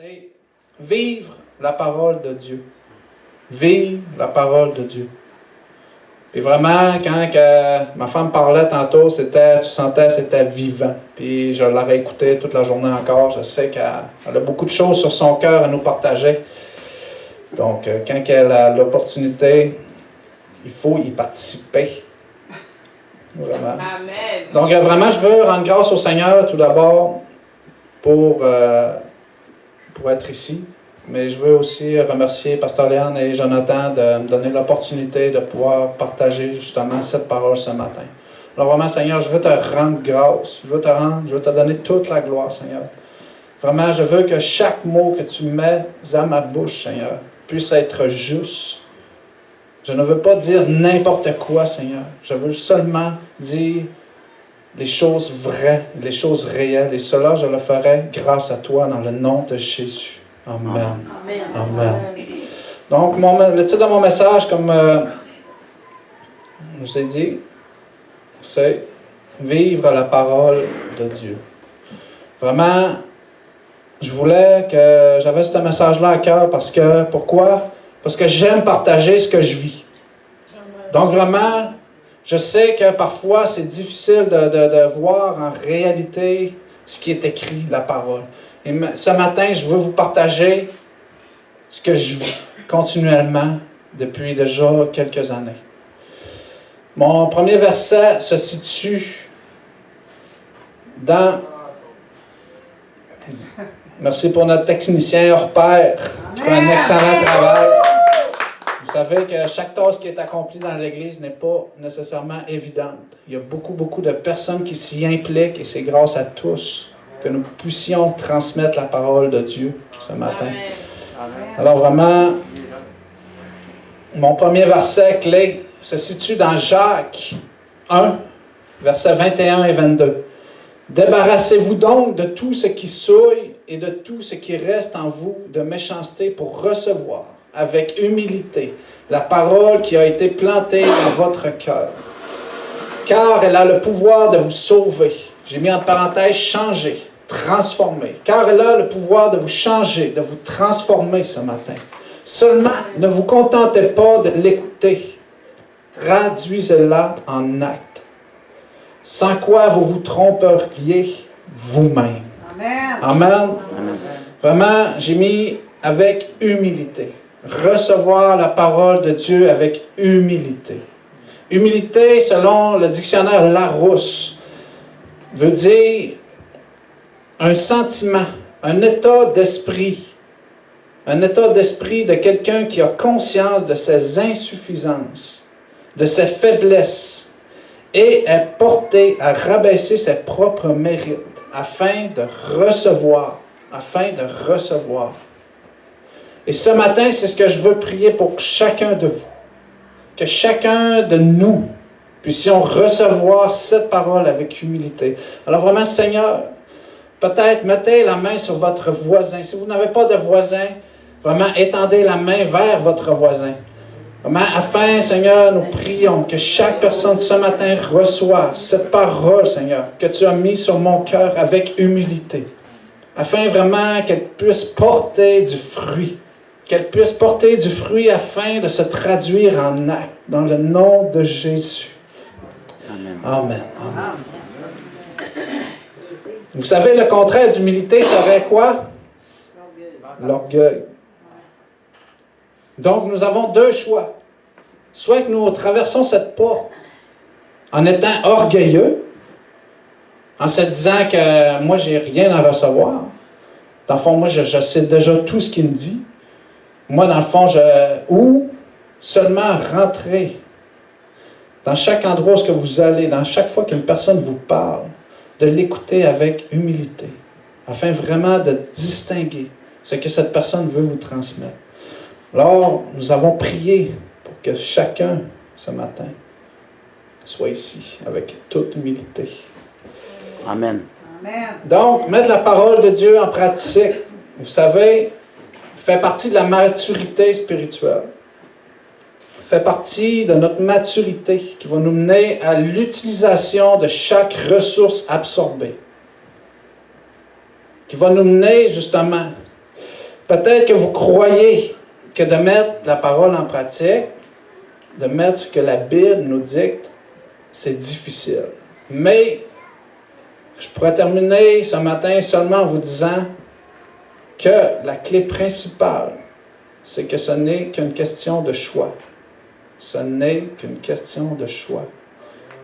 C'est vivre la parole de Dieu. Vivre la parole de Dieu. Puis vraiment, quand ma femme parlait tantôt, tu sentais c'était vivant. Puis je la réécoutais toute la journée encore. Je sais qu'elle a beaucoup de choses sur son cœur à nous partager. Donc, quand elle a l'opportunité, il faut y participer. Vraiment. Amen. Donc, vraiment, je veux rendre grâce au Seigneur tout d'abord pour être ici. Mais je veux aussi remercier Pasteur Léon et Jonathan de me donner l'opportunité de pouvoir partager justement cette parole ce matin. Alors vraiment, Seigneur, je veux te rendre grâce. Je veux te donner toute la gloire, Seigneur. Vraiment, je veux que chaque mot que tu mets à ma bouche, Seigneur, puisse être juste. Je ne veux pas dire n'importe quoi, Seigneur. Je veux seulement dire les choses vraies, les choses réelles. Et cela, je le ferai grâce à toi dans le nom de Jésus. Amen. Amen. Amen. Donc, le titre de mon message, comme je vous ai dit, c'est « Vivre la parole de Dieu ». Vraiment, j'avais ce message-là à cœur parce que, pourquoi? Parce que j'aime partager ce que je vis. Donc vraiment, je sais que parfois c'est difficile de voir en réalité ce qui est écrit, la parole. Et ce matin, je veux vous partager ce que je vis continuellement depuis déjà quelques années. Mon premier verset se situe dans... Merci pour notre technicien hors pair qui fait un excellent travail. Vous savez que chaque tâche qui est accomplie dans l'Église n'est pas nécessairement évidente. Il y a beaucoup de personnes qui s'y impliquent et c'est grâce à tous que nous puissions transmettre la parole de Dieu ce matin. Amen. Alors vraiment, mon premier verset clé se situe dans Jacques 1, versets 21 et 22. « Débarrassez-vous donc de tout ce qui souille et de tout ce qui reste en vous de méchanceté pour recevoir avec humilité la parole qui a été plantée dans votre cœur. Car elle a le pouvoir de vous sauver. » J'ai mis en parenthèse « changer ». Transformer. Car elle a le pouvoir de vous changer, de vous transformer ce matin. Seulement, ne vous contentez pas de l'écouter. Traduisez-la en acte. Sans quoi vous vous tromperiez vous-même. Amen. Amen. Vraiment, j'ai mis avec humilité. Recevoir la parole de Dieu avec humilité. Humilité, selon le dictionnaire Larousse, veut dire un sentiment, un état d'esprit de quelqu'un qui a conscience de ses insuffisances, de ses faiblesses, et est porté à rabaisser ses propres mérites afin de recevoir. Et ce matin, c'est ce que je veux prier pour chacun de vous, que chacun de nous puissions recevoir cette parole avec humilité. Alors vraiment, Seigneur, peut-être mettez la main sur votre voisin. Si vous n'avez pas de voisin, vraiment étendez la main vers votre voisin. Vraiment, afin, Seigneur, nous prions que chaque personne ce matin reçoive cette parole, Seigneur, que tu as mise sur mon cœur avec humilité. Afin vraiment qu'elle puisse porter du fruit. Qu'elle puisse porter du fruit afin de se traduire en acte. Dans le nom de Jésus. Amen. Amen. Vous savez, le contraire d'humilité serait quoi? L'orgueil. Donc, nous avons deux choix. Soit que nous traversons cette porte en étant orgueilleux, en se disant que moi, j'ai rien à recevoir. Dans le fond, moi, je sais déjà tout ce qu'il me dit. Moi, dans le fond, ou seulement rentrer dans chaque endroit où vous allez, dans chaque fois qu'une personne vous parle, de l'écouter avec humilité, afin vraiment de distinguer ce que cette personne veut vous transmettre. Alors, nous avons prié pour que chacun, ce matin, soit ici avec toute humilité. Amen. Amen. Donc, mettre la parole de Dieu en pratique, vous savez, fait partie de la maturité spirituelle. Fait partie de notre maturité qui va nous mener à l'utilisation de chaque ressource absorbée. Qui va nous mener justement Peut-être que vous croyez que de mettre la parole en pratique, de mettre ce que la Bible nous dicte, c'est difficile. Mais je pourrais terminer ce matin seulement en vous disant que la clé principale, c'est que ce n'est qu'une question de choix. Ce n'est qu'une question de choix.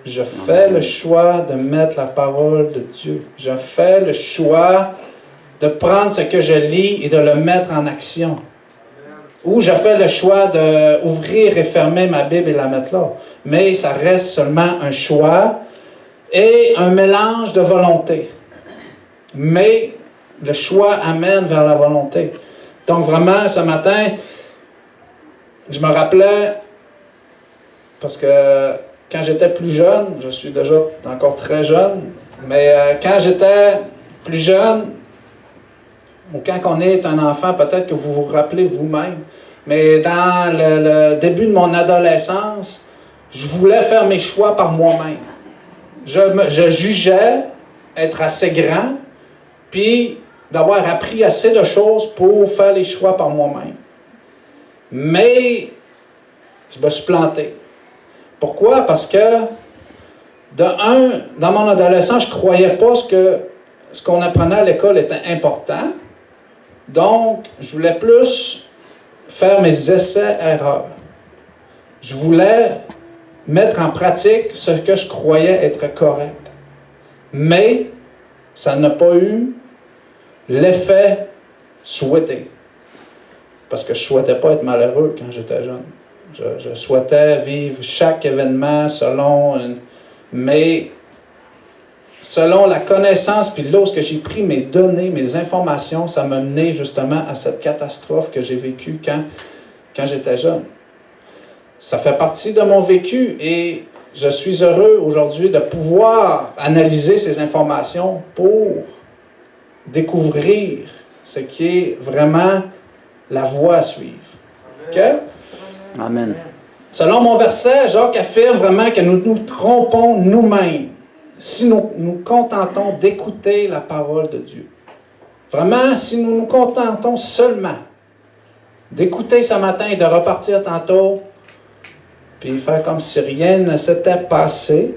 Je fais le choix de mettre la parole de Dieu. Je fais le choix de prendre ce que je lis et de le mettre en action. Ou je fais le choix d'ouvrir et fermer ma Bible et la mettre là. Mais ça reste seulement un choix et un mélange de volonté. Mais le choix amène vers la volonté. Donc vraiment, ce matin, je me rappelais, parce que quand j'étais plus jeune, je suis déjà encore très jeune, mais quand j'étais plus jeune, ou quand on est un enfant, peut-être que vous vous rappelez vous-même, mais dans le début de mon adolescence, je voulais faire mes choix par moi-même. Je jugeais être assez grand, puis d'avoir appris assez de choses pour faire les choix par moi-même. Mais je me suis planté. Pourquoi? Parce que, dans mon adolescence, je ne croyais pas ce qu'on apprenait à l'école était important. Donc, je voulais plus faire mes essais-erreurs. Je voulais mettre en pratique ce que je croyais être correct. Mais, ça n'a pas eu l'effet souhaité. Parce que je ne souhaitais pas être malheureux quand j'étais jeune. Je souhaitais vivre chaque événement mais selon la connaissance, puis lorsque j'ai pris mes données, mes informations, ça m'a mené justement à cette catastrophe que j'ai vécue quand j'étais jeune. Ça fait partie de mon vécu et je suis heureux aujourd'hui de pouvoir analyser ces informations pour découvrir ce qui est vraiment la voie à suivre. OK? Amen. Selon mon verset, Jacques affirme vraiment que nous nous trompons nous-mêmes si nous nous contentons d'écouter la parole de Dieu. Vraiment, si nous nous contentons seulement d'écouter ce matin et de repartir tantôt, puis faire comme si rien ne s'était passé,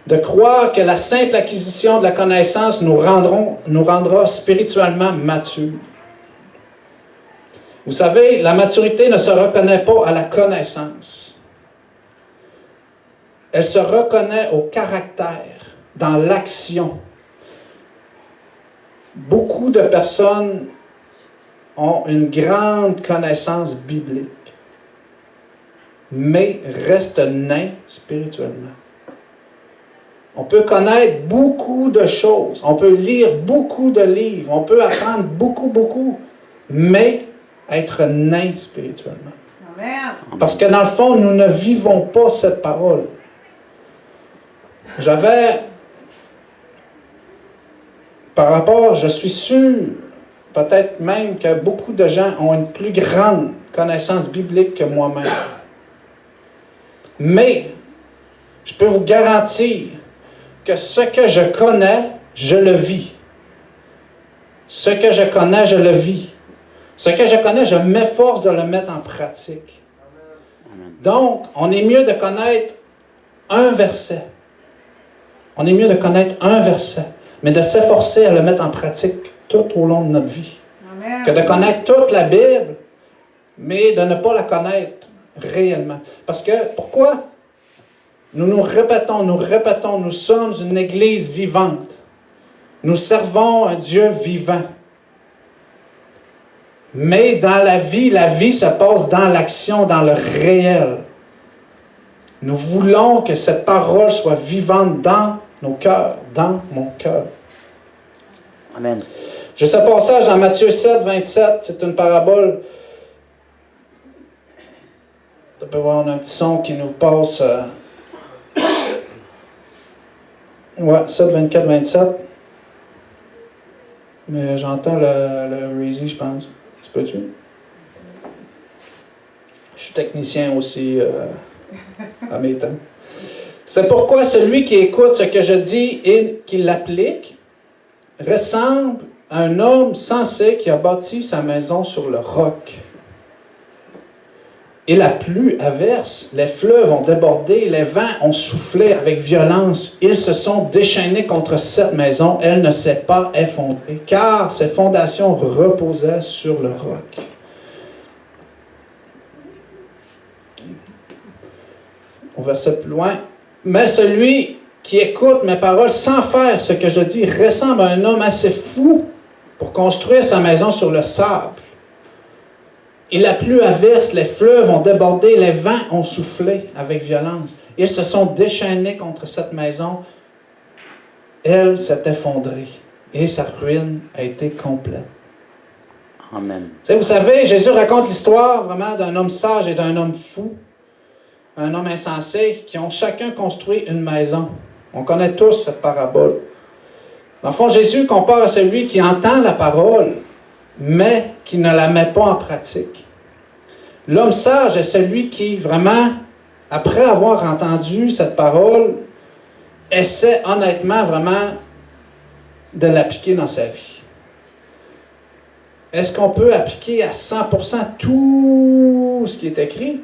de croire que la simple acquisition de la connaissance nous rendra spirituellement matures. Vous savez, la maturité ne se reconnaît pas à la connaissance. Elle se reconnaît au caractère, dans l'action. Beaucoup de personnes ont une grande connaissance biblique, mais restent nains spirituellement. On peut connaître beaucoup de choses, on peut lire beaucoup de livres, on peut apprendre beaucoup, mais être nain spirituellement. Amen. Parce que dans le fond, nous ne vivons pas cette parole. Je suis sûr, peut-être même que beaucoup de gens ont une plus grande connaissance biblique que moi-même. Mais, je peux vous garantir que ce que je connais, je le vis. Ce que je connais, je le vis. Ce que je connais, je m'efforce de le mettre en pratique. Donc, on est mieux de connaître un verset. On est mieux de connaître un verset, mais de s'efforcer à le mettre en pratique tout au long de notre vie. Amen. Que de connaître toute la Bible, mais de ne pas la connaître réellement. Parce que, pourquoi? Nous répétons, nous sommes une Église vivante. Nous servons un Dieu vivant. Mais dans la vie se passe dans l'action, dans le réel. Nous voulons que cette parole soit vivante dans nos cœurs, dans mon cœur. Amen. J'ai ce passage dans Matthieu 7, 27, c'est une parabole. On peut voir un petit son qui nous passe. 7, 24, 27. Mais j'entends le Reezy, je pense. Ça peut-tu? Je suis technicien aussi à mes temps. C'est pourquoi celui qui écoute ce que je dis et qui l'applique ressemble un homme sensé qui a bâti sa maison sur le roc. Et la pluie averse, les fleuves ont débordé, les vents ont soufflé avec violence. Ils se sont déchaînés contre cette maison, elle ne s'est pas effondrée, car ses fondations reposaient sur le roc. Au verset plus loin. Mais celui qui écoute mes paroles sans faire ce que je dis ressemble à un homme assez fou pour construire sa maison sur le sable. Et la pluie averse, les fleuves ont débordé, les vents ont soufflé avec violence. Ils se sont déchaînés contre cette maison. Elle s'est effondrée et sa ruine a été complète. Amen. Vous savez, Jésus raconte l'histoire vraiment d'un homme sage et d'un homme fou, un homme insensé, qui ont chacun construit une maison. On connaît tous cette parabole. Dans le fond, Jésus compare à celui qui entend la parole, mais qui ne la met pas en pratique. L'homme sage est celui qui, vraiment, après avoir entendu cette parole, essaie honnêtement, vraiment, de l'appliquer dans sa vie. Est-ce qu'on peut appliquer à 100% tout ce qui est écrit?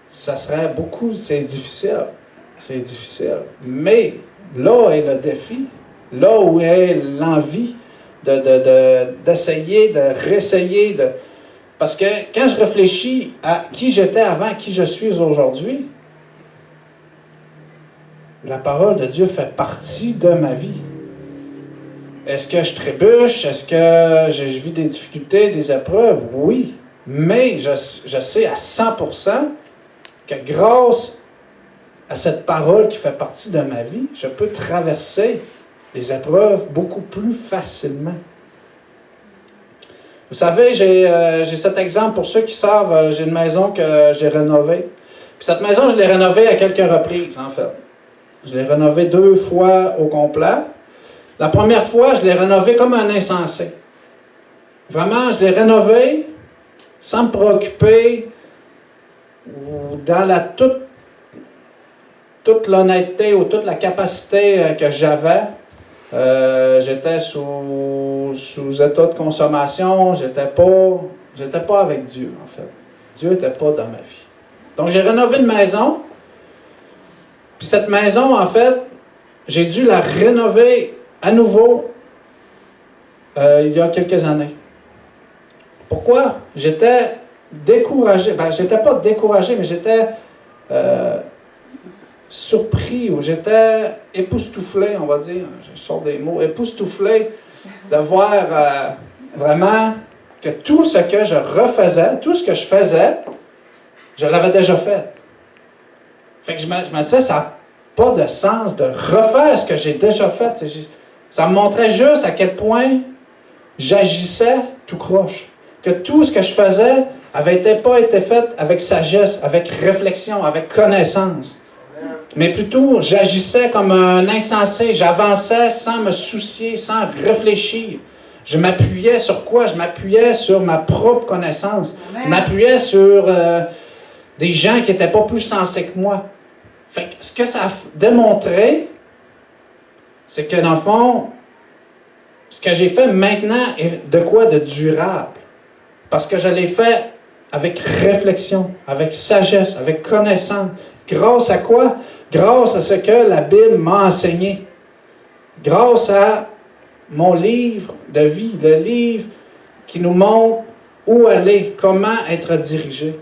Ça serait beaucoup, c'est difficile. C'est difficile. Mais là est le défi, là où est l'envie d'essayer, de réessayer, parce que quand je réfléchis à qui j'étais avant, qui je suis aujourd'hui, la parole de Dieu fait partie de ma vie. Est-ce que je trébuche? Est-ce que je vis des difficultés, des épreuves? Oui. Mais je sais à 100% que grâce à cette parole qui fait partie de ma vie, je peux traverser les épreuves beaucoup plus facilement. Vous savez, j'ai cet exemple pour ceux qui savent, j'ai une maison que j'ai rénovée. Puis cette maison, je l'ai rénovée à quelques reprises, en fait. Je l'ai rénovée 2 fois au complet. La première fois, je l'ai rénovée comme un insensé. Vraiment, je l'ai rénovée sans me préoccuper, ou dans toute l'honnêteté ou toute la capacité que j'avais. J'étais sous état de consommation, j'étais pas avec Dieu, en fait. Dieu n'était pas dans ma vie. Donc, j'ai rénové une maison. Puis cette maison, en fait, j'ai dû la rénover à nouveau il y a quelques années. Pourquoi? J'étais découragé. Ben, j'étais pas découragé, mais j'étais surpris, ou j'étais époustouflé, on va dire, je sors des mots, époustouflé de voir vraiment que tout ce que je refaisais, tout ce que je faisais, je l'avais déjà fait. Fait que je me disais, ça n'a pas de sens de refaire ce que j'ai déjà fait. Ça me montrait juste à quel point j'agissais tout croche. Que tout ce que je faisais n'avait pas été fait avec sagesse, avec réflexion, avec connaissance. Mais plutôt, j'agissais comme un insensé. J'avançais sans me soucier, sans réfléchir. Je m'appuyais sur quoi? Je m'appuyais sur ma propre connaissance. Amen. Je m'appuyais sur des gens qui n'étaient pas plus sensés que moi. Fait que ce que ça a démontré, c'est que dans le fond, ce que j'ai fait maintenant est de quoi? De durable. Parce que je l'ai fait avec réflexion, avec sagesse, avec connaissance. Grâce à quoi? Grâce à ce que la Bible m'a enseigné. Grâce à mon livre de vie, le livre qui nous montre où aller, comment être dirigé.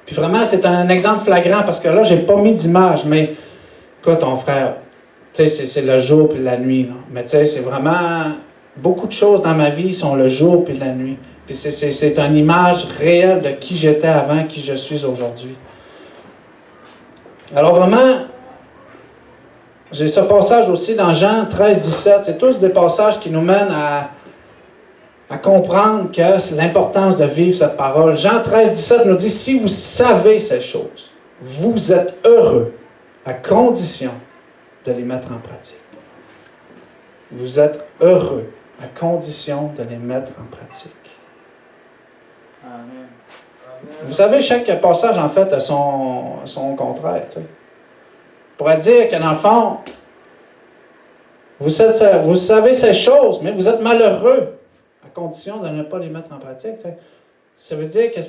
Puis vraiment, c'est un exemple flagrant parce que là, je n'ai pas mis d'image, mais écoute, ton frère, tu sais, c'est le jour puis la nuit. Là. Mais tu sais, c'est vraiment... Beaucoup de choses dans ma vie sont le jour puis la nuit. Puis c'est une image réelle de qui j'étais avant, qui je suis aujourd'hui. Alors vraiment, j'ai ce passage aussi dans Jean 13, 17. C'est tous des passages qui nous mènent à comprendre que c'est l'importance de vivre cette parole. Jean 13, 17 nous dit, si vous savez ces choses, vous êtes heureux à condition de les mettre en pratique. Vous êtes heureux à condition de les mettre en pratique. Amen. Vous savez, chaque passage, en fait, a son contraire. Tu sais. On pourrait dire que, dans le fond, Vous savez ces choses, mais vous êtes malheureux, à condition de ne pas les mettre en pratique. Ça veut dire que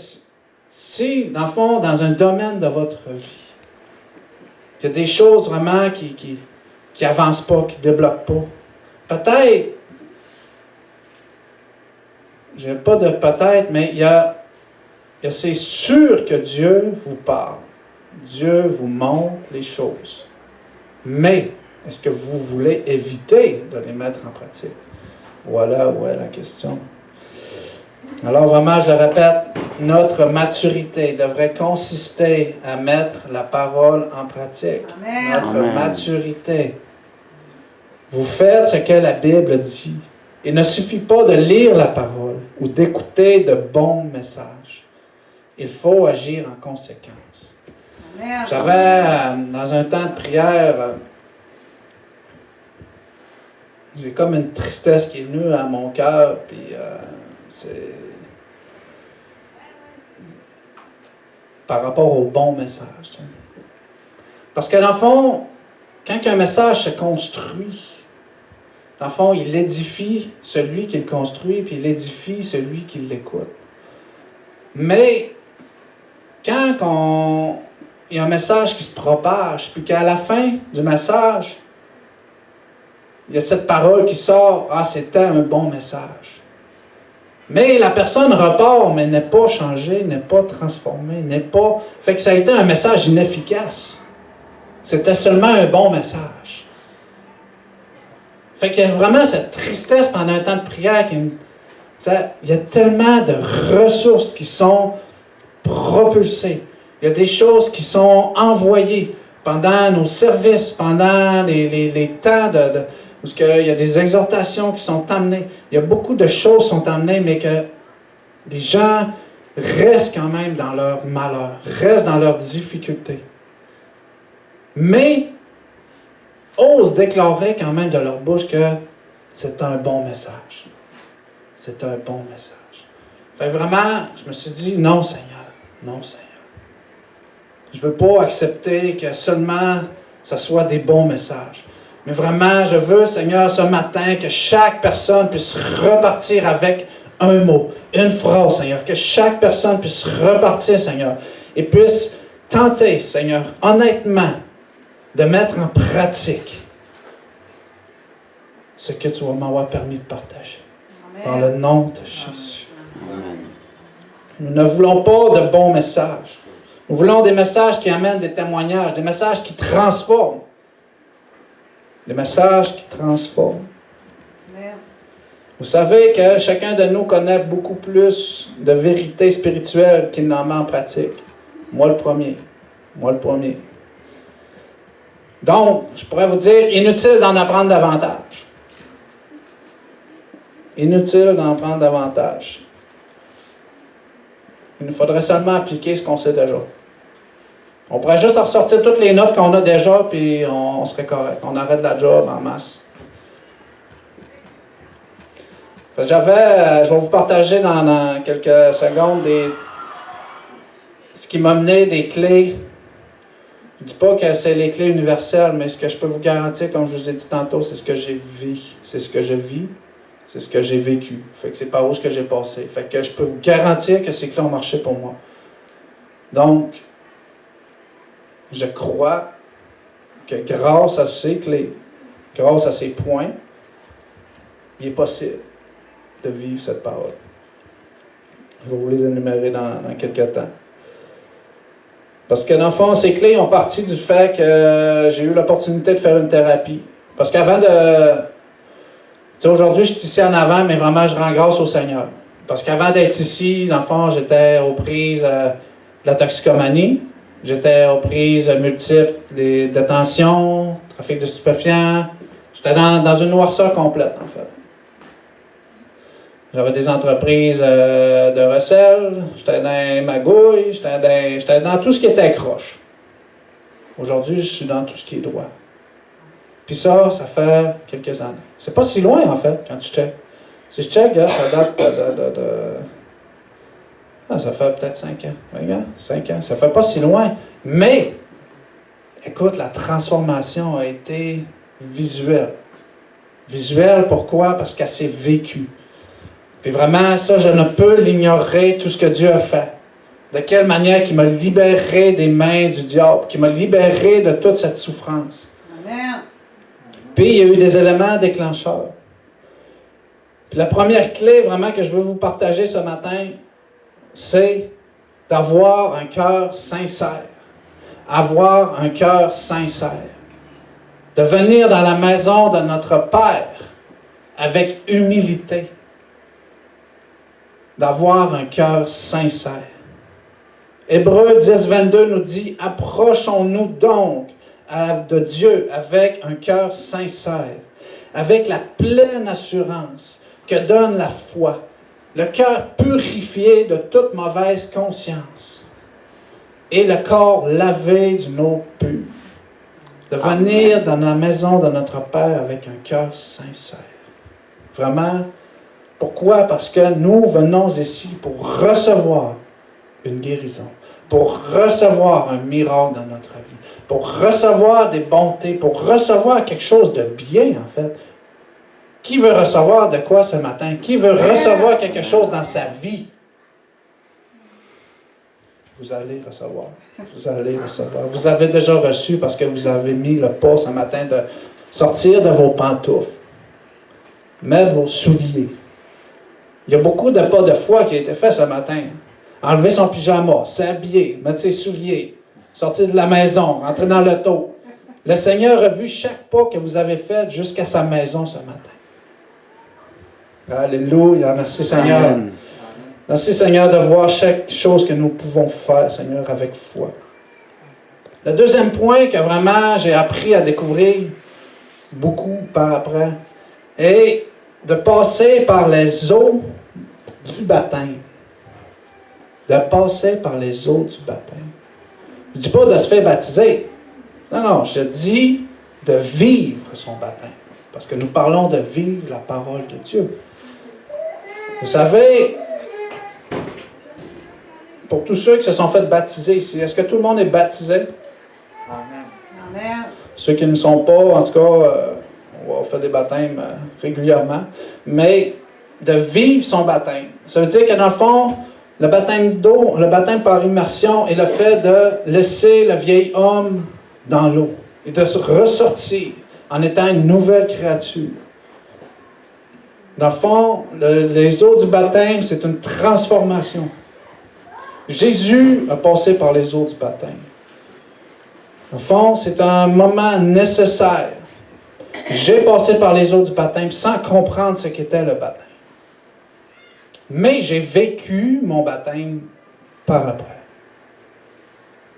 si, dans le fond, dans un domaine de votre vie, il y a des choses vraiment qui n'avancent pas, qui ne débloquent pas, peut-être, je n'ai pas de peut-être, mais c'est sûr que Dieu vous parle. Dieu vous montre les choses. Mais, est-ce que vous voulez éviter de les mettre en pratique? Voilà où est la question. Alors vraiment, je le répète, notre maturité devrait consister à mettre la parole en pratique. Amen. Notre Amen. maturité. Vous faites ce que la Bible dit. Il ne suffit pas de lire la parole ou d'écouter de bons messages. Il faut agir en conséquence. Amen. J'avais, dans un temps de prière, j'ai comme une tristesse qui est venue à mon cœur, puis c'est par rapport au bon message. Tu sais. Parce que dans le fond, quand un message se construit, dans le fond, il édifie celui qui le construit, puis il édifie celui qui l'écoute. Mais quand il y a un message qui se propage, puis qu'à la fin du message, il y a cette parole qui sort, « Ah, c'était un bon message. » Mais la personne repart, mais n'est pas changée, n'est pas transformée, n'est pas... Fait que ça a été un message inefficace. C'était seulement un bon message. Fait qu'il y a vraiment cette tristesse pendant un temps de prière. Il y a tellement de ressources qui sont propulsées. Il y a des choses qui sont envoyées pendant nos services, pendant les temps où il y a des exhortations qui sont amenées. Il y a beaucoup de choses qui sont amenées, mais que les gens restent quand même dans leur malheur, restent dans leurs difficultés. Mais osent déclarer quand même de leur bouche que c'est un bon message. C'est un bon message. Fait vraiment, je me suis dit, non Seigneur, non Seigneur. Je ne veux pas accepter que seulement ça soit des bons messages. Mais vraiment, je veux, Seigneur, ce matin, que chaque personne puisse repartir avec un mot, une phrase, Seigneur. Que chaque personne puisse repartir, Seigneur, et puisse tenter, Seigneur, honnêtement, de mettre en pratique ce que tu vas m'avoir permis de partager. Amen. Dans le nom de Jésus. Amen. Nous ne voulons pas de bons messages. Nous voulons des messages qui amènent des témoignages, des messages qui transforment. Des messages qui transforment. Amen. Vous savez que chacun de nous connaît beaucoup plus de vérités spirituelles qu'il n'en met en pratique. Moi le premier. Moi le premier. Donc, je pourrais vous dire, inutile d'en apprendre davantage. Inutile d'en prendre davantage. Il nous faudrait seulement appliquer ce qu'on sait déjà. On pourrait juste ressortir toutes les notes qu'on a déjà, puis on serait correct. On arrête la job en masse. Je vais vous partager dans quelques secondes ce qui m'a mené des clés. Je ne dis pas que c'est les clés universelles, mais ce que je peux vous garantir, comme je vous ai dit tantôt, c'est ce que j'ai vécu. C'est ce que je vis. C'est ce que j'ai vécu. Fait que c'est par où ce que j'ai passé. Fait que je peux vous garantir que ces clés ont marché pour moi. Donc, je crois que grâce à ces clés, grâce à ces points, il est possible de vivre cette parole. Je vais vous les énumérer dans quelques temps. Parce que dans le fond, ces clés ont parti du fait que j'ai eu l'opportunité de faire une thérapie. Parce qu'avant de... Tu sais, aujourd'hui, je suis ici en avant, mais vraiment, je rends grâce au Seigneur. Parce qu'avant d'être ici, dans le fond, j'étais aux prises de la toxicomanie. J'étais aux prises multiples, des détentions, trafic de stupéfiants. J'étais dans une noirceur complète, en fait. J'avais des entreprises de recel, j'étais dans les magouilles, j'étais dans tout ce qui était croche. Aujourd'hui, je suis dans tout ce qui est droit. Puis ça fait quelques années. C'est pas si loin, en fait, quand tu checkes. Si je check, ça date ça fait peut-être 5 ans. Regarde, 5 ans. Ça fait pas si loin. Mais, écoute, la transformation a été visuelle. Visuelle, pourquoi? Parce qu'elle s'est vécue. Puis vraiment, ça, je ne peux l'ignorer, tout ce que Dieu a fait. De quelle manière qu'il m'a libéré des mains du diable, qu'il m'a libéré de toute cette souffrance. Amen. Puis, il y a eu des éléments déclencheurs. Puis la première clé, vraiment, que je veux vous partager ce matin, c'est d'avoir un cœur sincère. Avoir un cœur sincère. De venir dans la maison de notre Père avec humilité. D'avoir un cœur sincère. Hébreux 10, 22 nous dit « Approchons-nous donc de Dieu avec un cœur sincère, avec la pleine assurance que donne la foi, le cœur purifié de toute mauvaise conscience et le corps lavé d'une eau pure. » De venir dans la maison de notre Père avec un cœur sincère. Vraiment, pourquoi? Parce que nous venons ici pour recevoir une guérison, pour recevoir un miracle dans notre vie, pour recevoir des bontés, pour recevoir quelque chose de bien, en fait. Qui veut recevoir de quoi ce matin? Qui veut recevoir quelque chose dans sa vie? Vous allez recevoir. Vous allez recevoir. Vous avez déjà reçu parce que vous avez mis le pas ce matin de sortir de vos pantoufles, mettre vos souliers. Il y a beaucoup de pas de foi qui a été fait ce matin. Enlever son pyjama, s'habiller, mettre ses souliers, sortir de la maison, rentrer dans l'auto. Le Seigneur a vu chaque pas que vous avez fait jusqu'à sa maison ce matin. Alléluia. Merci Seigneur. Amen. Merci Seigneur de voir chaque chose que nous pouvons faire, Seigneur, avec foi. Le deuxième point que vraiment j'ai appris à découvrir beaucoup par après est de passer par les eaux du baptême. De passer par les eaux du baptême. Je ne dis pas de se faire baptiser. Non, je dis de vivre son baptême. Parce que nous parlons de vivre la parole de Dieu. Vous savez, pour tous ceux qui se sont fait baptiser ici, est-ce que tout le monde est baptisé? Amen. Ceux qui ne sont pas, en tout cas, on va faire des baptêmes régulièrement. Mais de vivre son baptême. Ça veut dire que dans le fond, le baptême d'eau, le baptême par immersion est le fait de laisser le vieil homme dans l'eau et de se ressortir en étant une nouvelle créature. Dans le fond, les eaux du baptême, c'est une transformation. Jésus a passé par les eaux du baptême. Au fond, c'est un moment nécessaire. J'ai passé par les eaux du baptême sans comprendre ce qu'était le baptême. Mais j'ai vécu mon baptême par après.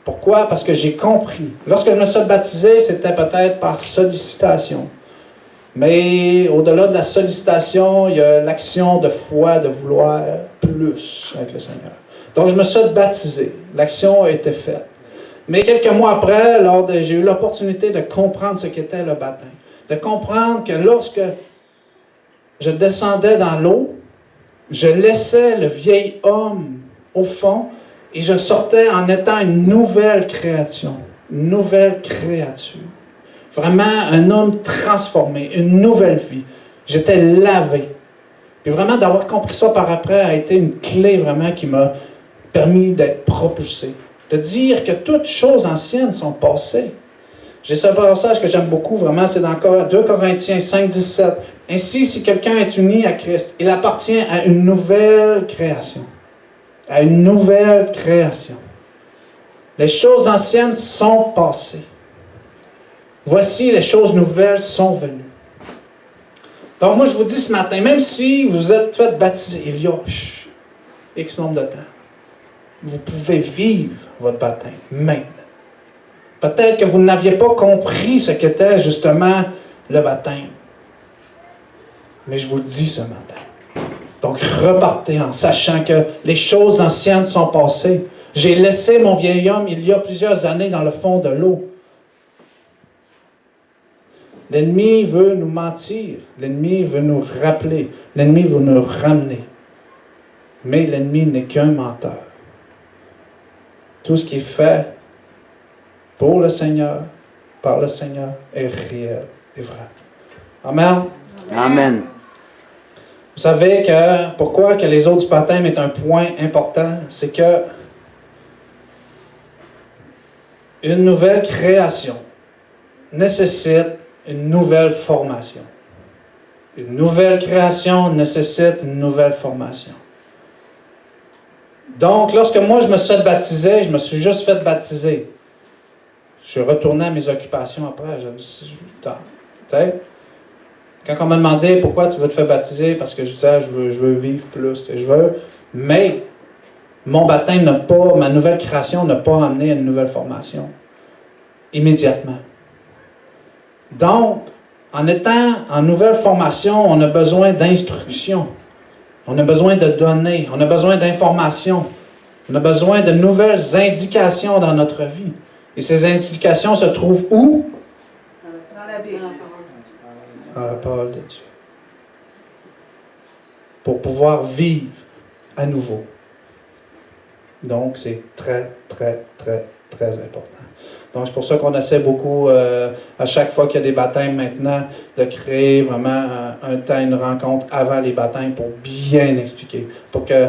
Pourquoi? Parce que j'ai compris. Lorsque je me suis baptisé, c'était peut-être par sollicitation. Mais au-delà de la sollicitation, il y a l'action de foi, de vouloir plus avec le Seigneur. Donc, je me suis baptisé. L'action a été faite. Mais quelques mois après, j'ai eu l'opportunité de comprendre ce qu'était le baptême. De comprendre que lorsque je descendais dans l'eau, je laissais le vieil homme au fond et je sortais en étant une nouvelle création. Une nouvelle créature. Vraiment un homme transformé, une nouvelle vie. J'étais lavé. Puis vraiment d'avoir compris ça par après a été une clé vraiment qui m'a permis d'être propulsé. De dire que toutes choses anciennes sont passées. J'ai ce passage que j'aime beaucoup, vraiment, c'est dans 2 Corinthiens 5, 17. Ainsi, si quelqu'un est uni à Christ, il appartient à une nouvelle création. À une nouvelle création. Les choses anciennes sont passées. Voici, les choses nouvelles sont venues. Donc, moi, je vous dis ce matin, même si vous êtes fait baptiser, il y a X nombre de temps, vous pouvez vivre votre baptême maintenant. Peut-être que vous n'aviez pas compris ce qu'était justement le baptême. Mais je vous le dis ce matin. Donc, repartez en sachant que les choses anciennes sont passées. J'ai laissé mon vieil homme il y a plusieurs années dans le fond de l'eau. L'ennemi veut nous mentir. L'ennemi veut nous rappeler. L'ennemi veut nous ramener. Mais l'ennemi n'est qu'un menteur. Tout ce qui est fait pour le Seigneur, par le Seigneur, est réel et vrai. Amen. Amen. Vous savez que pourquoi que les eaux du baptême est un point important, c'est que une nouvelle création nécessite une nouvelle formation. Une nouvelle création nécessite une nouvelle formation. Donc, lorsque moi je me suis fait baptiser, je me suis juste fait baptiser. Je suis retourné à mes occupations après. Quand on m'a demandé pourquoi tu veux te faire baptiser, parce que je disais je veux vivre plus, mais mon baptême n'a pas, ma nouvelle création n'a pas amené à une nouvelle formation immédiatement. Donc, en étant en nouvelle formation, on a besoin d'instruction. On a besoin de données. On a besoin d'informations. On a besoin de nouvelles indications dans notre vie. Et ces indications se trouvent où? Dans la Bible. Dans la parole de Dieu. Pour pouvoir vivre à nouveau. Donc, c'est très, très, très, très important. Donc, c'est pour ça qu'on essaie beaucoup, à chaque fois qu'il y a des baptêmes maintenant, de créer vraiment un temps, une rencontre avant les baptêmes pour bien expliquer. Pour que,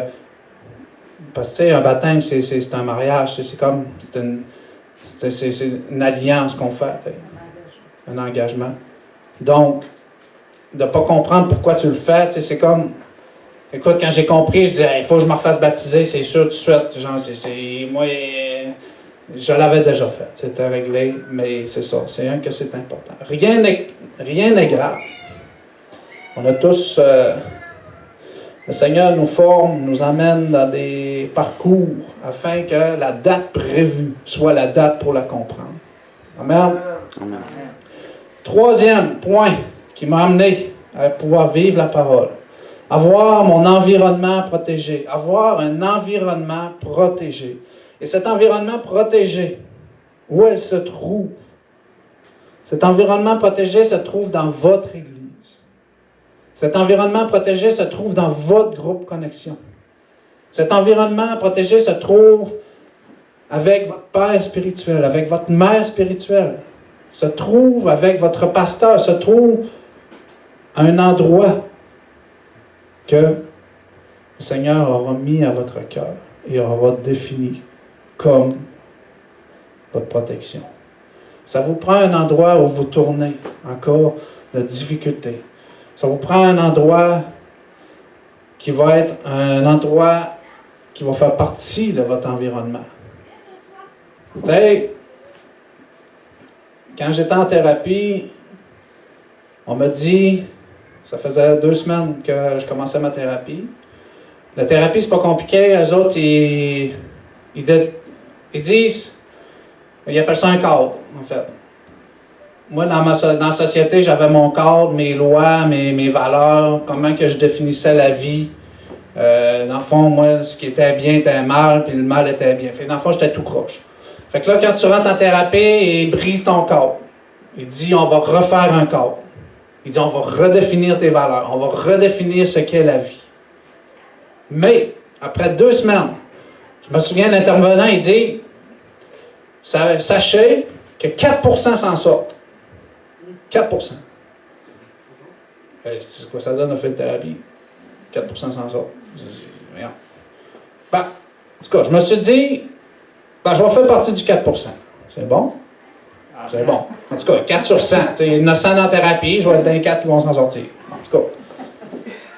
parce que, tu sais, un baptême, c'est un mariage, c'est comme, c'est une alliance qu'on fait, un engagement. Donc, de ne pas comprendre pourquoi tu le fais, c'est comme, écoute, quand j'ai compris, je disais, il faut que je me refasse baptiser, c'est sûr, tout de suite. Genre, moi, je l'avais déjà fait, c'était réglé, mais c'est ça, c'est un que c'est important. Rien n'est grave. On a tous, le Seigneur nous forme, nous amène dans des parcours afin que la date prévue soit la date pour la comprendre. Amen. Amen. Troisième point qui m'a amené à pouvoir vivre la parole. Avoir mon environnement protégé. Avoir un environnement protégé. Et cet environnement protégé, où elle se trouve? Cet environnement protégé se trouve dans votre Église. Cet environnement protégé se trouve dans votre groupe connexion. Cet environnement protégé se trouve avec votre père spirituel, avec votre mère spirituelle. Se trouve avec votre pasteur, se trouve à un endroit que le Seigneur aura mis à votre cœur et aura défini comme votre protection. Ça vous prend un endroit où vous tournez encore de difficultés. Ça vous prend un endroit qui va être un endroit qui va faire partie de votre environnement. Vous savez, quand j'étais en thérapie, on m'a dit, ça faisait 2 semaines que je commençais ma thérapie. La thérapie, c'est pas compliqué. Eux autres, ils disent, ils appellent ça un cadre, en fait. Moi, dans la société, j'avais mon cadre, mes lois, mes valeurs, comment que je définissais la vie. Dans le fond, moi, ce qui était bien était mal, puis le mal était bien. Fait, dans le fond, j'étais tout croche. Fait que là, quand tu rentres en thérapie, il brise ton cadre. Il dit, on va refaire un cadre. Il dit, on va redéfinir tes valeurs. On va redéfinir ce qu'est la vie. Mais, après 2 semaines, je me souviens de l'intervenant, il dit, sachez que 4% s'en sortent. 4%. C'est quoi ça donne, on fait une thérapie? 4% s'en sortent. Je dis, voyons. Ben, en tout cas, je me suis dit, je vais faire partie du 4%. C'est bon? C'est bon. En tout cas, 4 sur 100. Il y a 900 dans la thérapie, je vais être dans les 4 qui vont s'en sortir. En tout cas.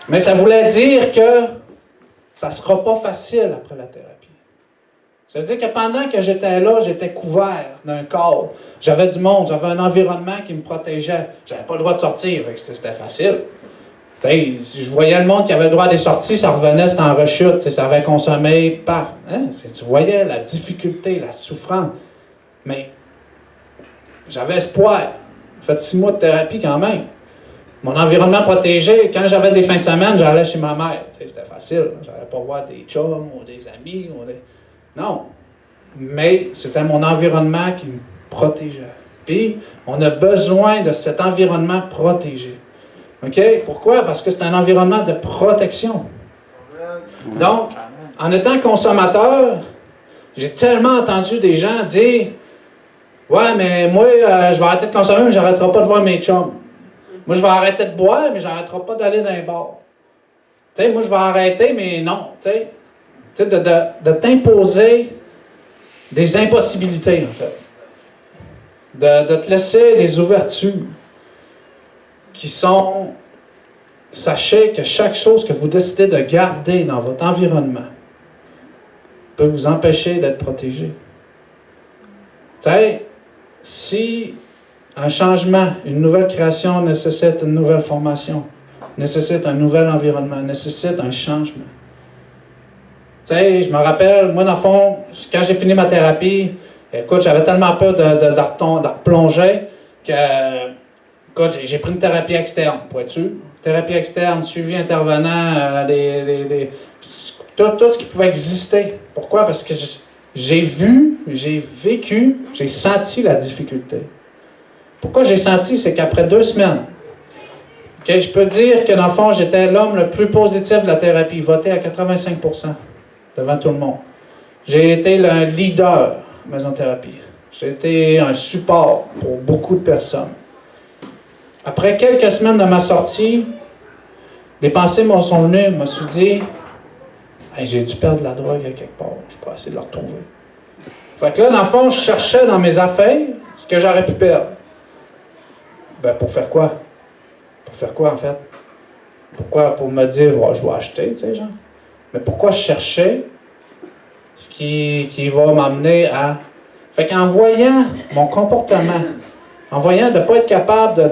Mais ça voulait dire que ça ne sera pas facile après la thérapie. Ça veut dire que pendant que j'étais là, j'étais couvert d'un cadre. J'avais du monde, j'avais un environnement qui me protégeait. Je n'avais pas le droit de sortir, c'était facile. Je voyais le monde qui avait le droit des sorties, ça revenait, c'était en rechute, ça avait consommé, paf. Tu voyais la difficulté, la souffrance. Mais j'avais espoir. J'ai fait 6 mois de thérapie quand même. Mon environnement protégé, quand j'avais des fins de semaine, j'allais chez ma mère. C'était facile. J'allais pas voir des chums ou des amis. Non. Mais c'était mon environnement qui me protégeait. Puis, on a besoin de cet environnement protégé. OK? Pourquoi? Parce que c'est un environnement de protection. Donc, en étant consommateur, j'ai tellement entendu des gens dire « Ouais, mais moi, je vais arrêter de consommer, mais je n'arrêterai pas de voir mes chums. Moi, je vais arrêter de boire, mais j'arrêterai pas d'aller dans les bars. Tu sais, moi, je vais arrêter, mais non. Tu sais, de t'imposer des impossibilités, en fait. De te laisser des ouvertures qui sont... Sachez que chaque chose que vous décidez de garder dans votre environnement peut vous empêcher d'être protégé. Tu sais, si un changement, une nouvelle création nécessite une nouvelle formation, nécessite un nouvel environnement, nécessite un changement. Tu sais, je me rappelle, moi, dans le fond, quand j'ai fini ma thérapie, écoute, j'avais tellement peur de replonger que, écoute, j'ai pris une thérapie externe, pourrais-tu? Thérapie externe, suivi intervenant, tout ce qui pouvait exister. Pourquoi? Parce que j'ai vu, j'ai vécu, j'ai senti la difficulté. Pourquoi j'ai senti? C'est qu'après 2 semaines, okay, je peux dire que dans le fond, j'étais l'homme le plus positif de la thérapie, voté à 85% devant tout le monde. J'ai été le leader de maison thérapie. J'ai été un support pour beaucoup de personnes. Après quelques semaines de ma sortie, les pensées m'en sont venues, je me suis dit, hey, j'ai dû perdre la drogue à quelque part, je peux essayer de la retrouver. Fait que là, dans le fond, je cherchais dans mes affaires ce que j'aurais pu perdre. Ben, pour faire quoi? Pour faire quoi, en fait? Pourquoi? Pour me dire, oh, je vais acheter, tu sais, genre. Mais pourquoi je cherchais ce qui va m'amener à... Fait qu'en voyant mon comportement, en voyant de ne pas être capable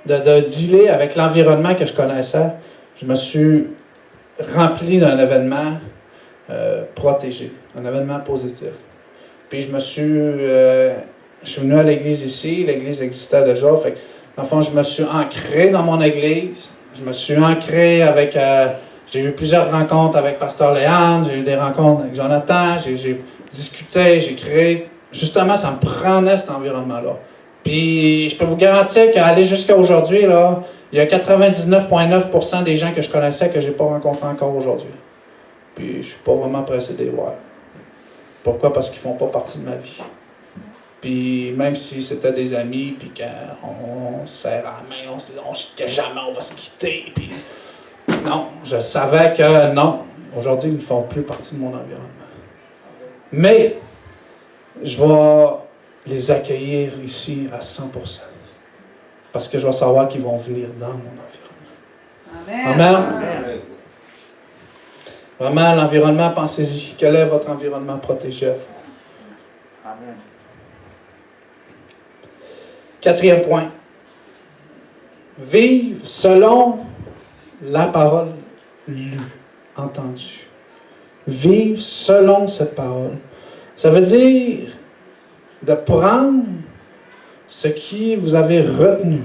de dealer avec l'environnement que je connaissais, je me suis rempli d'un événement protégé, un événement positif. Puis je suis venu à l'église ici, l'église existait déjà, fait que, dans le fond, je me suis ancré dans mon église, je me suis ancré avec... j'ai eu plusieurs rencontres avec Pasteur Léandre, j'ai eu des rencontres avec Jonathan, j'ai discuté, j'ai créé... Justement, ça me prenait cet environnement-là. Puis, je peux vous garantir qu'aller jusqu'à aujourd'hui, là, il y a 99,9% des gens que je connaissais que je n'ai pas rencontrés encore aujourd'hui. Puis, je ne suis pas vraiment pressé de les voir. Pourquoi? Parce qu'ils ne font pas partie de ma vie. Puis, même si c'était des amis, puis qu'on se serre la main, que jamais on va se quitter, puis... Non, je savais que non. Aujourd'hui, ils ne font plus partie de mon environnement. Mais, je vais les accueillir ici à 100%. Parce que je vais savoir qu'ils vont venir dans mon environnement. Amen. Amen. Vraiment, l'environnement, pensez-y. Quel est votre environnement protégé à vous? Amen. 4e point. Vivre selon la parole lue, entendue. Vivre selon cette parole. Ça veut dire de prendre ce qui vous avez retenu,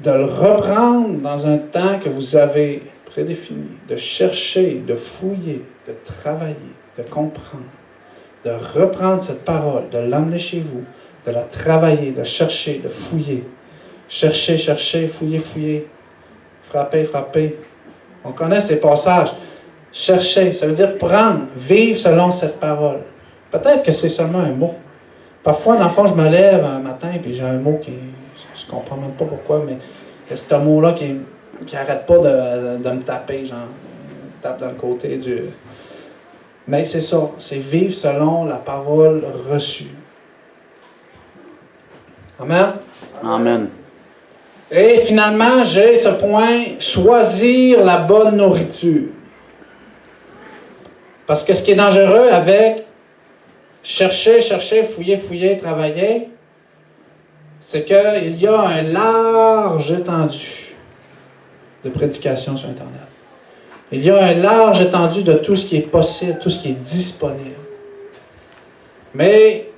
de le reprendre dans un temps que vous avez prédéfini, de chercher, de fouiller, de travailler, de comprendre, de reprendre cette parole, de l'emmener chez vous, de la travailler, de chercher, de fouiller. Chercher, chercher, fouiller, fouiller. Frapper, frapper. On connaît ces passages. Chercher, ça veut dire prendre, vivre selon cette parole. Peut-être que c'est seulement un mot. Parfois, dans le fond, je me lève un matin et j'ai un mot qui... Je ne comprends même pas pourquoi, mais c'est un mot-là qui n'arrête pas de me taper, genre, il me tape dans le côté du... Mais c'est ça, c'est vivre selon la parole reçue. Amen? Amen. Et finalement, j'ai ce point, choisir la bonne nourriture. Parce que ce qui est dangereux avec chercher, chercher, fouiller, fouiller, travailler, c'est qu'il y a un large étendue de prédication sur Internet. Il y a un large étendue de tout ce qui est possible, tout ce qui est disponible. Mais,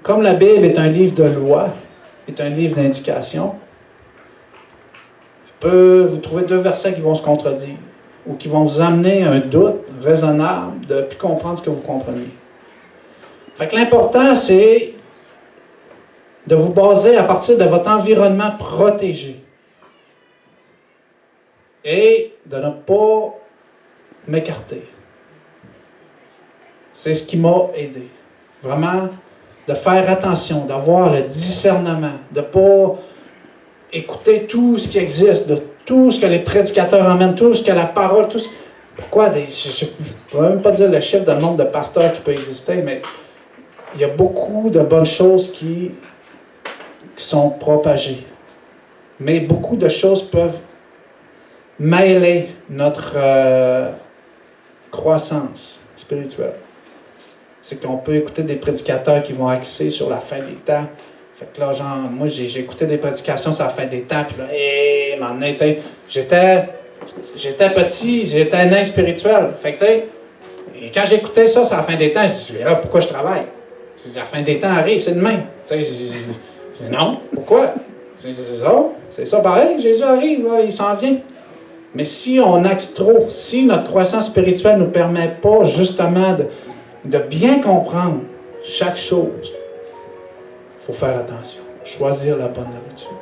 comme la Bible est un livre de loi, est un livre d'indication, je peux vous trouver 2 versets qui vont se contredire, ou qui vont vous amener un doute raisonnable de ne plus comprendre ce que vous comprenez. Fait que l'important, c'est de vous baser à partir de votre environnement protégé. Et de ne pas m'écarter. C'est ce qui m'a aidé. Vraiment, de faire attention, d'avoir le discernement, de ne pas écouter tout ce qui existe, de tout ce que les prédicateurs emmènent, tout ce que la parole, tout ce... Pourquoi je ne pourrais même pas dire le chiffre de nombre de pasteurs qui peut exister, mais il y a beaucoup de bonnes choses qui sont propagées. Mais beaucoup de choses peuvent mêler notre croissance spirituelle. C'est qu'on peut écouter des prédicateurs qui vont axer sur la fin des temps. Fait que là, genre, moi, j'ai écouté des prédications sur la fin des temps, puis là, à un moment donné, tu sais, j'étais petit, j'étais nain spirituel. Fait que, tu sais, et quand j'écoutais ça sur la fin des temps, je dis, là, pourquoi je travaille? Je dis, la fin des temps arrive, c'est demain. Tu sais, je dis, non, pourquoi? C'est ça pareil, Jésus arrive, là, il s'en vient. Mais si on axe trop, si notre croissance spirituelle ne nous permet pas justement de bien comprendre chaque chose, il faut faire attention, choisir la bonne nourriture.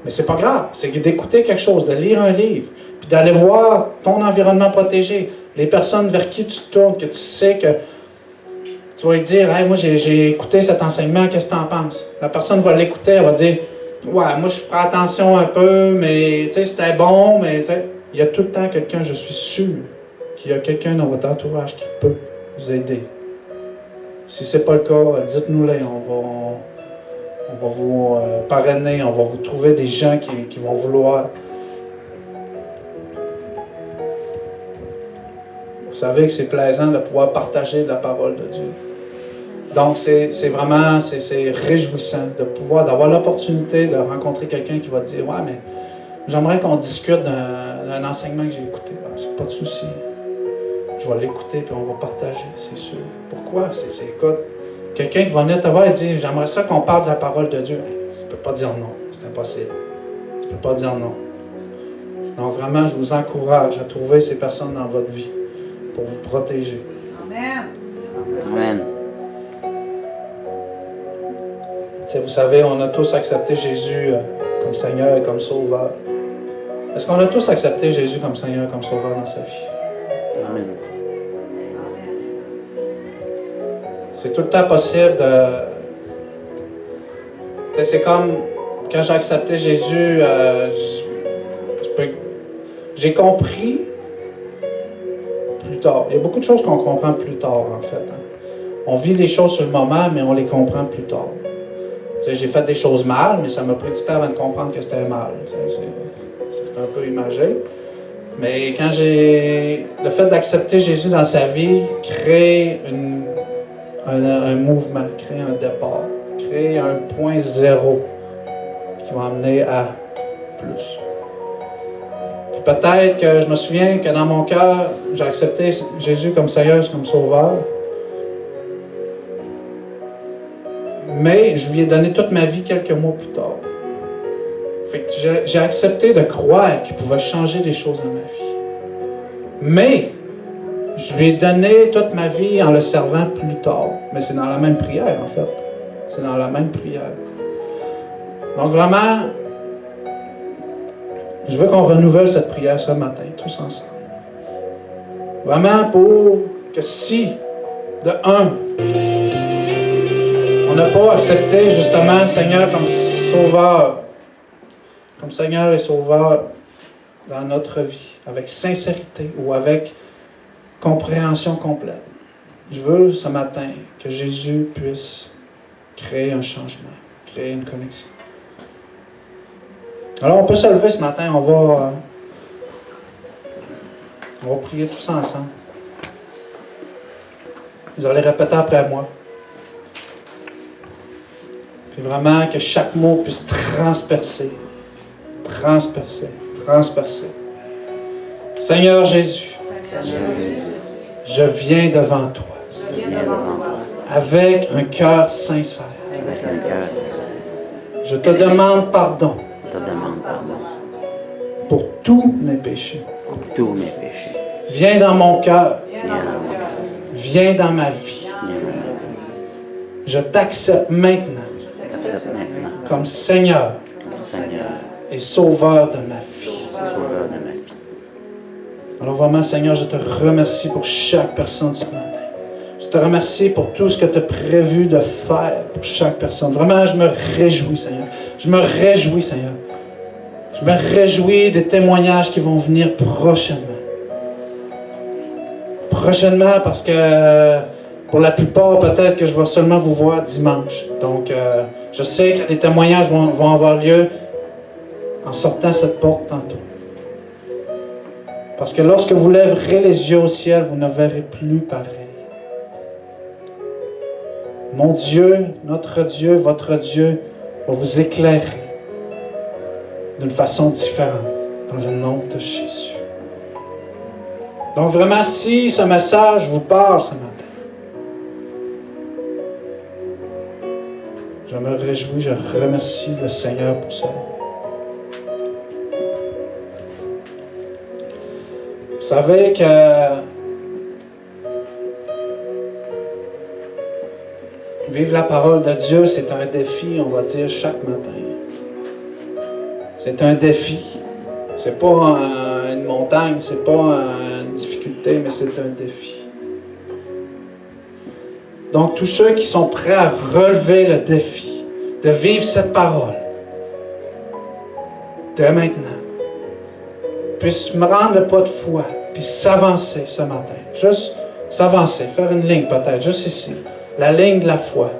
Mais c'est pas grave, c'est d'écouter quelque chose, de lire un livre, puis d'aller voir ton environnement protégé, les personnes vers qui tu te tournes, que tu sais que tu vas lui dire, hey, moi j'ai écouté cet enseignement, qu'est-ce que tu en penses? La personne va l'écouter, elle va dire, ouais, moi je ferai attention un peu, mais tu sais, c'était bon, mais tu sais, il y a tout le temps quelqu'un, je suis sûr, qu'il y a quelqu'un dans votre entourage qui peut vous aider. Si ce n'est pas le cas, dites-nous-les, on va vous parrainer, on va vous trouver des gens qui vont vouloir. Vous savez que c'est plaisant de pouvoir partager la parole de Dieu. Donc, c'est vraiment réjouissant d'avoir l'opportunité de rencontrer quelqu'un qui va te dire « Ouais, mais j'aimerais qu'on discute d'un enseignement que j'ai écouté. » C'est pas de souci. Je vais l'écouter puis on va partager, c'est sûr. Pourquoi? Écoute, quelqu'un qui va venir te voir et dire « J'aimerais ça qu'on parle de la parole de Dieu. » Tu ne peux pas dire non. C'est impossible. Tu ne peux pas dire non. Donc, vraiment, je vous encourage à trouver ces personnes dans votre vie pour vous protéger. Amen. Amen. Vous savez, on a tous accepté Jésus comme Seigneur et comme Sauveur. Est-ce qu'on a tous accepté Jésus comme Seigneur et comme Sauveur dans sa vie? Amen. C'est tout le temps possible de... Tu sais, c'est comme quand j'ai accepté Jésus, j'ai compris plus tard. Il y a beaucoup de choses qu'on comprend plus tard, en fait. On vit les choses sur le moment, mais on les comprend plus tard. Tu sais, j'ai fait des choses mal, mais ça m'a pris du temps avant de comprendre que c'était mal. Tu sais, c'est un peu imagé. Mais quand le fait d'accepter Jésus dans sa vie crée un mouvement, crée un départ, crée un point zéro qui va amener à plus. Puis peut-être que je me souviens que dans mon cœur, j'ai accepté Jésus comme Seigneur, comme Sauveur. Mais je lui ai donné toute ma vie quelques mois plus tard. Fait que j'ai accepté de croire qu'il pouvait changer des choses dans ma vie. Mais je lui ai donné toute ma vie en le servant plus tard. Mais c'est dans la même prière, en fait. C'est dans la même prière. Donc vraiment, je veux qu'on renouvelle cette prière ce matin, tous ensemble. Vraiment pour que si, de un, on n'a pas accepté justement le Seigneur comme Sauveur, comme Seigneur et Sauveur dans notre vie, avec sincérité ou avec compréhension complète. Je veux ce matin que Jésus puisse créer un changement, créer une connexion. Alors on peut se lever ce matin, on va prier tous ensemble. Vous allez répéter après moi. Puis vraiment que chaque mot puisse transpercer. Seigneur Jésus, je viens devant toi avec un cœur sincère. Je te demande pardon pour tous mes péchés. Viens dans mon cœur. Viens dans ma vie. Je t'accepte maintenant comme Seigneur et Sauveur de ma vie. Alors vraiment, Seigneur, je te remercie pour chaque personne ce matin. Je te te remercie pour tout ce que tu as prévu de faire pour chaque personne. Vraiment, je me réjouis, Seigneur. Je me réjouis, Seigneur. Je me réjouis des témoignages qui vont venir prochainement. Prochainement, parce que pour la plupart, peut-être que je vais seulement vous voir dimanche. Donc, je sais que les témoignages vont avoir lieu en sortant cette porte tantôt. Parce que lorsque vous lèverez les yeux au ciel, vous ne verrez plus pareil. Mon Dieu, notre Dieu, votre Dieu va vous éclairer d'une façon différente dans le nom de Jésus. Donc vraiment, si ce message vous parle ce matin, je me réjouis, je remercie le Seigneur pour cela. Vous savez que vivre la parole de Dieu, c'est un défi, on va dire, chaque matin. C'est un défi. C'est pas une montagne, c'est pas une difficulté, mais c'est un défi. Donc, tous ceux qui sont prêts à relever le défi de vivre cette parole, dès maintenant, puissent me rendre le pas de foi, puis s'avancer ce matin. Juste s'avancer, faire une ligne peut-être, juste ici. La ligne de la foi.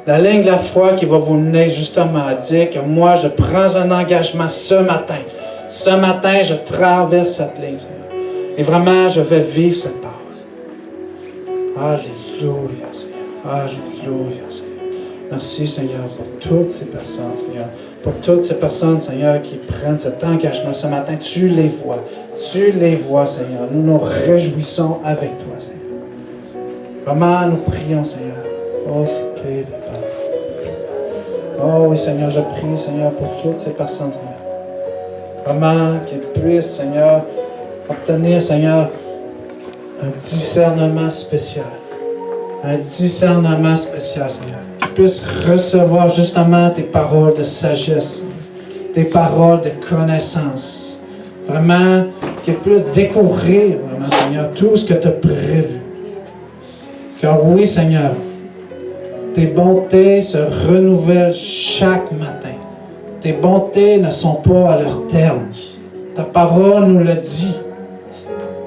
La ligne de la foi qui va vous mener justement à dire que moi, je prends un engagement ce matin. Ce matin, je traverse cette ligne, Seigneur. Et vraiment, je vais vivre cette parole. Alléluia, Seigneur. Alléluia, Seigneur. Merci, Seigneur, pour toutes ces personnes, Seigneur. Pour toutes ces personnes, Seigneur, qui prennent cet engagement ce matin. Tu les vois. Tu les vois, Seigneur. Nous nous réjouissons avec toi, Seigneur. Vraiment, nous prions, Seigneur. Oh, c'est clair. Oh oui, Seigneur, je prie, Seigneur, pour toutes ces personnes, Seigneur. Vraiment, qu'ils puissent, Seigneur, obtenir, Seigneur, un discernement spécial. Un discernement spécial, Seigneur. Qu'ils puissent recevoir justement tes paroles de sagesse, tes paroles de connaissance. Vraiment, qu'ils puissent découvrir, vraiment, Seigneur, tout ce que tu as prévu. Car oui, Seigneur, tes bontés se renouvellent chaque matin. Tes bontés ne sont pas à leur terme. Ta parole nous le dit.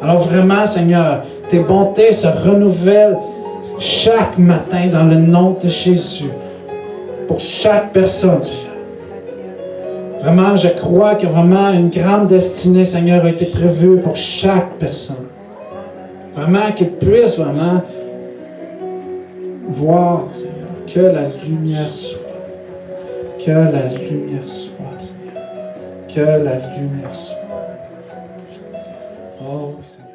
Alors vraiment, Seigneur, tes bontés se renouvellent chaque matin dans le nom de Jésus. Pour chaque personne, Seigneur. Vraiment, je crois que vraiment une grande destinée, Seigneur, a été prévue pour chaque personne. Vraiment qu'ils puissent vraiment voir, Seigneur, que la lumière soit. Que la lumière soit, Seigneur. Que la lumière soit. Oh, Seigneur.